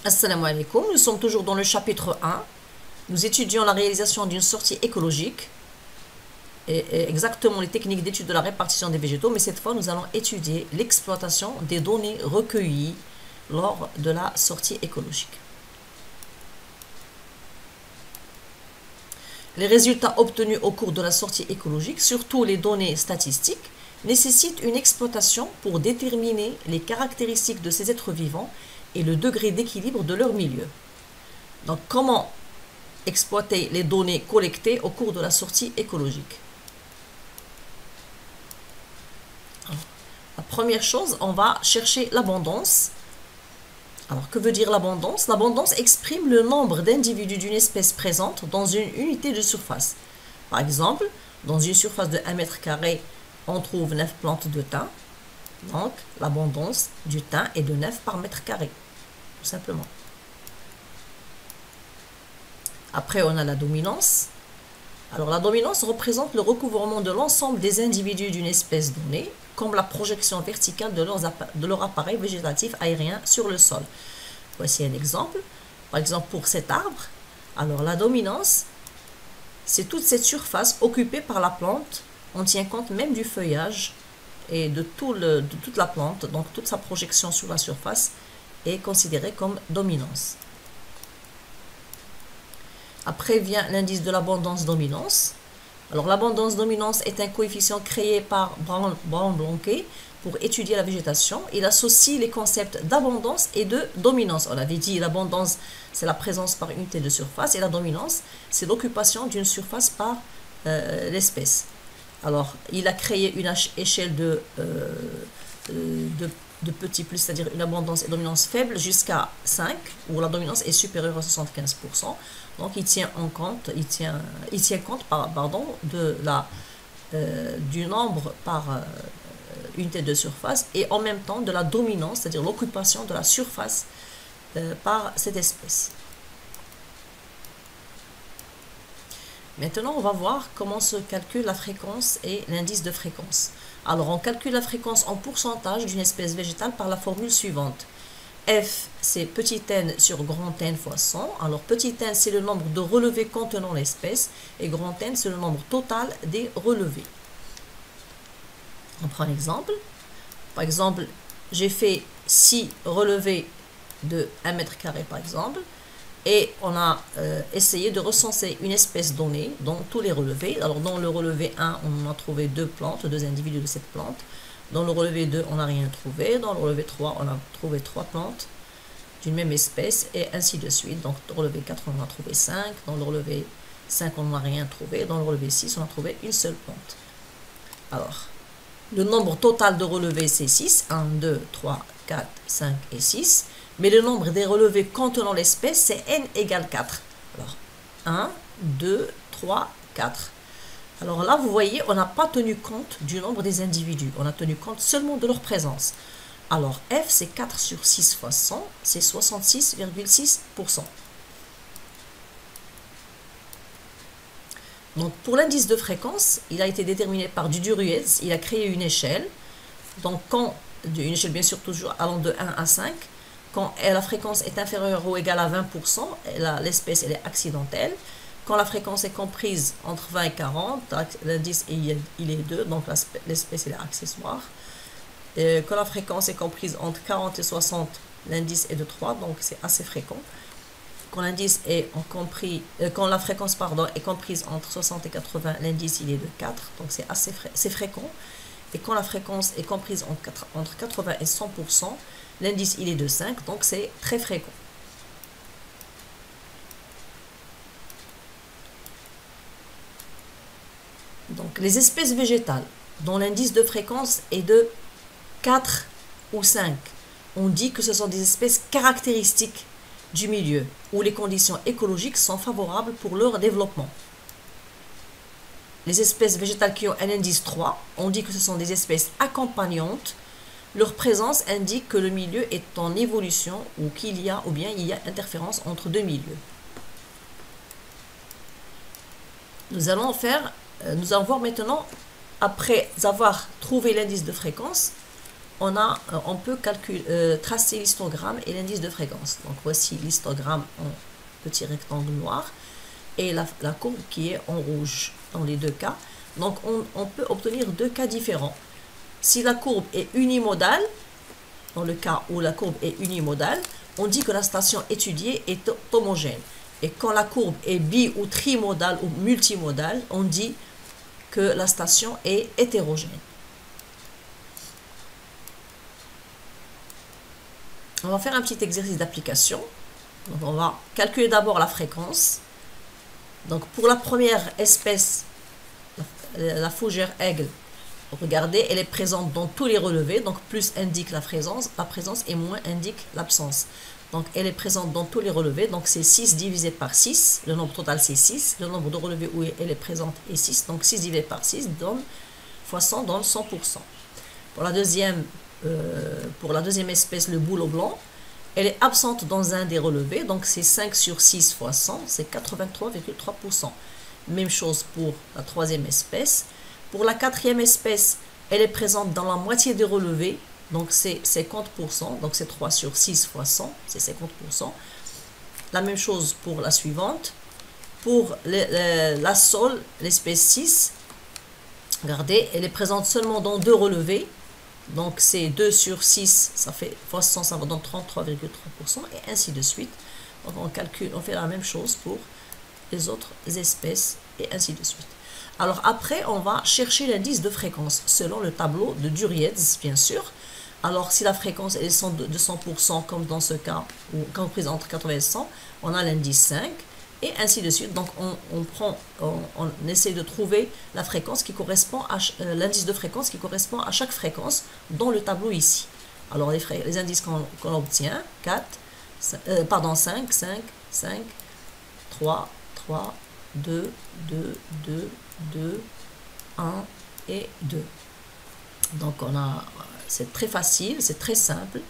Assalamu alaikum, nous sommes toujours dans le chapitre 1. Nous étudions la réalisation d'une sortie écologique et exactement les techniques d'étude de la répartition des végétaux, mais cette fois nous allons étudier l'exploitation des données recueillies lors de la sortie écologique. Les résultats obtenus au cours de la sortie écologique, surtout les données statistiques, nécessitent une exploitation pour déterminer les caractéristiques de ces êtres vivants et le degré d'équilibre de leur milieu. Donc, comment exploiter les données collectées au cours de la sortie écologique? Alors, la première chose, on va chercher l'abondance. Alors, que veut dire l'abondance? L'abondance exprime le nombre d'individus d'une espèce présente dans une unité de surface. Par exemple, dans une surface de 1 mètre carré, on trouve 9 plantes de thym. Donc, l'abondance du thym est de 9 par mètre carré, tout simplement. Après, on a la dominance. Alors, la dominance représente le recouvrement de l'ensemble des individus d'une espèce donnée, comme la projection verticale de leur appareil végétatif aérien sur le sol. Voici un exemple. Par exemple, pour cet arbre, alors la dominance, c'est toute cette surface occupée par la plante. On tient compte même du feuillage et de toute la plante, donc toute sa projection sur la surface est considérée comme dominance. Après vient l'indice de l'abondance-dominance. Alors l'abondance-dominance est un coefficient créé par Brown-Blanquet pour étudier la végétation. Il associe les concepts d'abondance et de dominance. On avait dit l'abondance, c'est la présence par unité de surface, et la dominance, c'est l'occupation d'une surface par l'espèce. Alors, il a créé une échelle de petit plus, c'est-à-dire une abondance et dominance faible jusqu'à 5, où la dominance est supérieure à 75%. Donc, il tient compte du nombre par unité de surface et en même temps de la dominance, c'est-à-dire l'occupation de la surface par cette espèce. Maintenant, on va voir comment se calcule la fréquence et l'indice de fréquence. Alors, on calcule la fréquence en pourcentage d'une espèce végétale par la formule suivante. F, c'est petit n sur grand N fois 100. Alors, petit n, c'est le nombre de relevés contenant l'espèce et grand N, c'est le nombre total des relevés. On prend un exemple. Par exemple, j'ai fait 6 relevés de 1 mètre carré, par exemple. Et on a essayé de recenser une espèce donnée dans tous les relevés. Alors, dans le relevé 1, on a trouvé 2 plantes, 2 individus de cette plante. Dans le relevé 2, on n'a rien trouvé. Dans le relevé 3, on a trouvé 3 plantes d'une même espèce, et ainsi de suite. Donc, dans le relevé 4, on en a trouvé 5. Dans le relevé 5, on n'a rien trouvé. Dans le relevé 6, on a trouvé une seule plante. Alors, le nombre total de relevés, c'est 6. 1, 2, 3, 4, 5 et 6. Mais le nombre des relevés contenant l'espèce, c'est n égale 4. Alors, 1, 2, 3, 4. Alors là, vous voyez, on n'a pas tenu compte du nombre des individus. On a tenu compte seulement de leur présence. Alors, F, c'est 4 sur 6 fois 100, c'est 66,6%. Donc, pour l'indice de fréquence, il a été déterminé par Duduruez. Il a créé une échelle. Donc, une échelle, bien sûr, toujours allant de 1 à 5. Quand la fréquence est inférieure ou égale à 20%, l'espèce est accidentelle. Quand la fréquence est comprise entre 20 et 40, l'indice il est 2, donc l'espèce est accessoire. Et quand la fréquence est comprise entre 40 et 60, l'indice est de 3, donc c'est assez fréquent. Quand quand la fréquence est comprise entre 60 et 80, l'indice il est de 4, donc c'est fréquent. Et quand la fréquence est comprise entre 80 et 100%, l'indice il est de 5, donc c'est très fréquent. Donc les espèces végétales dont l'indice de fréquence est de 4 ou 5, on dit que ce sont des espèces caractéristiques du milieu où les conditions écologiques sont favorables pour leur développement. Les espèces végétales qui ont un indice 3, on dit que ce sont des espèces accompagnantes. Leur présence indique que le milieu est en évolution ou qu'il y a interférence entre deux milieux. Nous allons voir maintenant, après avoir trouvé l'indice de fréquence, on peut tracer l'histogramme et l'indice de fréquence. Donc voici l'histogramme en petit rectangle noir et la courbe qui est en rouge dans les deux cas. Donc on peut obtenir deux cas différents. Si la courbe est unimodale, dans le cas où la courbe est unimodale, on dit que la station étudiée est homogène. Et quand la courbe est bi- ou trimodale ou multimodale, on dit que la station est hétérogène. On va faire un petit exercice d'application. Donc on va calculer d'abord la fréquence. Donc pour la première espèce, la fougère aigle, regardez, elle est présente dans tous les relevés. Donc plus indique la présence et moins indique l'absence. Donc elle est présente dans tous les relevés. Donc c'est 6 divisé par 6. Le nombre total c'est 6. Le nombre de relevés où elle est présente est 6. Donc 6 divisé par 6 donne fois 100 donne 100%. Pour la deuxième espèce, le bouleau blanc, elle est absente dans un des relevés, donc c'est 5 sur 6 fois 100, c'est 83,3%. Même chose pour la troisième espèce. Pour la quatrième espèce, elle est présente dans la moitié des relevés, donc c'est 50%, donc c'est 3 sur 6 fois 100, c'est 50%. La même chose pour la suivante. Pour la sole, l'espèce 6, regardez, elle est présente seulement dans deux relevés. Donc c'est 2 sur 6, ça fait fois 100, ça va donner 33,3% et ainsi de suite. Donc on fait la même chose pour les autres espèces et ainsi de suite. Alors après, on va chercher l'indice de fréquence selon le tableau de Duriez, bien sûr. Alors si la fréquence est de 100% comme dans ce cas, ou comprise entre 80 et 100, on a l'indice 5. Et ainsi de suite. Donc on essaie de trouver la fréquence qui correspond à l'indice de fréquence qui correspond à chaque fréquence dans le tableau ici. Alors les indices qu'on obtient, 5, 3, 2, 1 et 2. Donc c'est très facile, c'est très simple.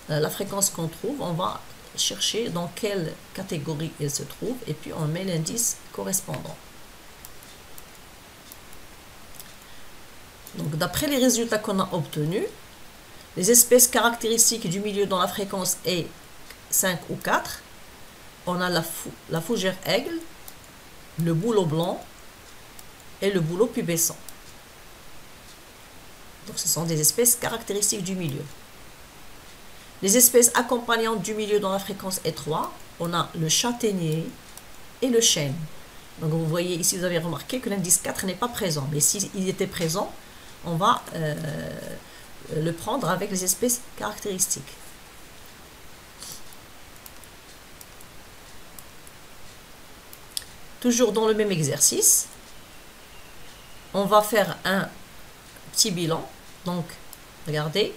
La fréquence qu'on trouve, on va chercher dans quelle catégorie elle se trouve et puis on met l'indice correspondant. Donc d'après les résultats qu'on a obtenus, les espèces caractéristiques du milieu dont la fréquence est 5 ou 4, on a la fougère aigle, le bouleau blanc et le bouleau pubescent. Donc ce sont des espèces caractéristiques du milieu. Les espèces accompagnantes du milieu dont la fréquence est 3, on a le châtaignier et le chêne. Donc vous voyez ici, vous avez remarqué que l'indice 4 n'est pas présent. Mais s'il était présent, on va le prendre avec les espèces caractéristiques. Toujours dans le même exercice, on va faire un petit bilan. Donc, regardez.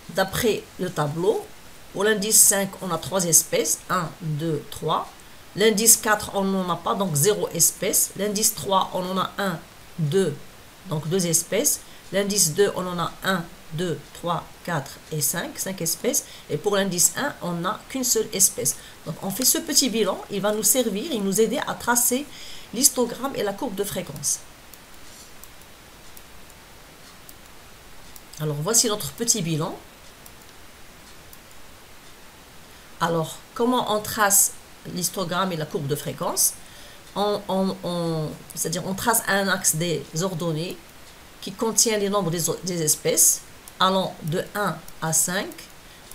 D'après le tableau, pour l'indice 5, on a 3 espèces, 1, 2, 3. L'indice 4, on n'en a pas, donc 0 espèces. L'indice 3, on en a 1, 2, donc 2 espèces. L'indice 2, on en a 1, 2, 3, 4 et 5 espèces. Et pour l'indice 1, on n'a qu'une seule espèce. Donc on fait ce petit bilan, il va nous servir, il nous aider à tracer l'histogramme et la courbe de fréquence. Alors voici notre petit bilan. Alors, comment on trace l'histogramme et la courbe de fréquence? C'est-à-dire, on trace un axe des ordonnées qui contient les nombres des espèces allant de 1 à 5,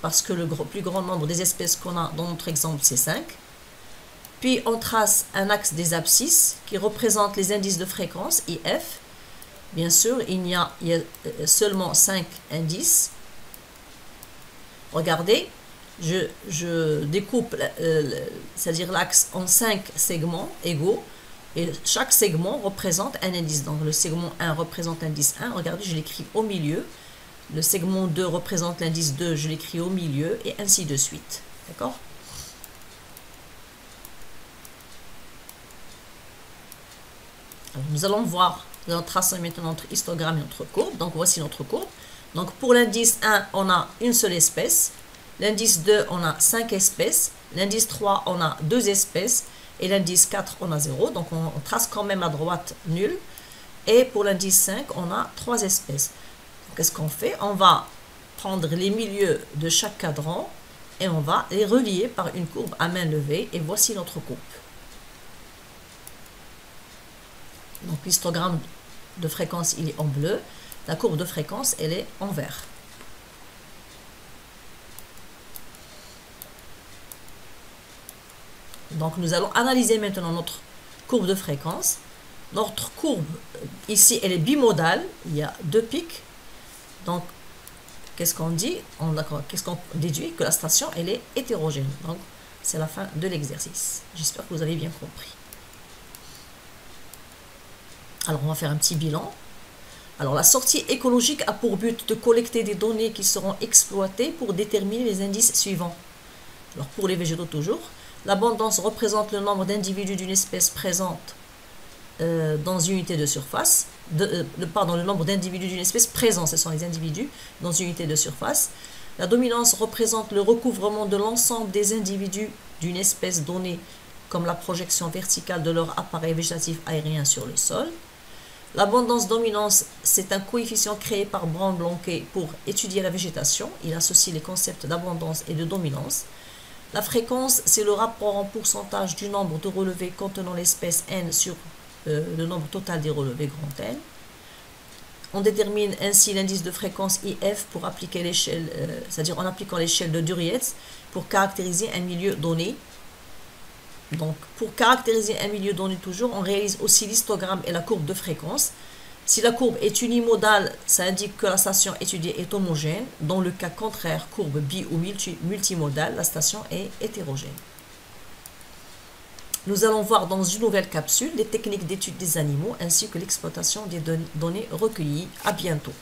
parce que le plus grand nombre des espèces qu'on a dans notre exemple, c'est 5. Puis, on trace un axe des abscisses qui représente les indices de fréquence, IF. Bien sûr, il y a seulement 5 indices. Regardez. Je découpe, c'est-à-dire l'axe en 5 segments égaux et chaque segment représente un indice. Donc le segment 1 représente l'indice 1, regardez, je l'écris au milieu. Le segment 2 représente l'indice 2, je l'écris au milieu et ainsi de suite. D'accord? Nous allons voir, nous allons tracer maintenant notre histogramme et notre courbe. Donc voici notre courbe. Donc pour l'indice 1, on a une seule espèce. L'indice 2, on a 5 espèces. L'indice 3, on a 2 espèces. Et l'indice 4, on a 0. Donc, on trace quand même à droite nul. Et pour l'indice 5, on a 3 espèces. qu'est-ce qu'on fait? On va prendre les milieux de chaque cadran et on va les relier par une courbe à main levée. Et voici notre courbe. Donc l'histogramme de fréquence, il est en bleu. La courbe de fréquence, elle est en vert. Donc nous allons analyser maintenant notre courbe de fréquence. Notre courbe, ici, elle est bimodale. Il y a deux pics. Donc, qu'est-ce qu'on dit? Qu'est-ce qu'on déduit? Que la station, elle est hétérogène. Donc, c'est la fin de l'exercice. J'espère que vous avez bien compris. Alors, on va faire un petit bilan. Alors, la sortie écologique a pour but de collecter des données qui seront exploitées pour déterminer les indices suivants. Alors, pour les végétaux toujours, l'abondance représente le nombre d'individus d'une espèce présente dans une unité de surface. Le nombre d'individus d'une espèce présents, ce sont les individus dans une unité de surface. La dominance représente le recouvrement de l'ensemble des individus d'une espèce donnée, comme la projection verticale de leur appareil végétatif aérien sur le sol. L'abondance-dominance, c'est un coefficient créé par Brown-Blanquet pour étudier la végétation. Il associe les concepts d'abondance et de dominance. La fréquence, c'est le rapport en pourcentage du nombre de relevés contenant l'espèce N sur le nombre total des relevés grand N. On détermine ainsi l'indice de fréquence IF pour appliquer l'échelle, c'est-à-dire en appliquant l'échelle de Durietz pour caractériser un milieu donné. Donc, pour caractériser un milieu donné toujours, on réalise aussi l'histogramme et la courbe de fréquence. Si la courbe est unimodale, ça indique que la station étudiée est homogène. Dans le cas contraire, courbe bi ou multimodale, la station est hétérogène. Nous allons voir dans une nouvelle capsule les techniques d'étude des animaux ainsi que l'exploitation des données recueillies. À bientôt.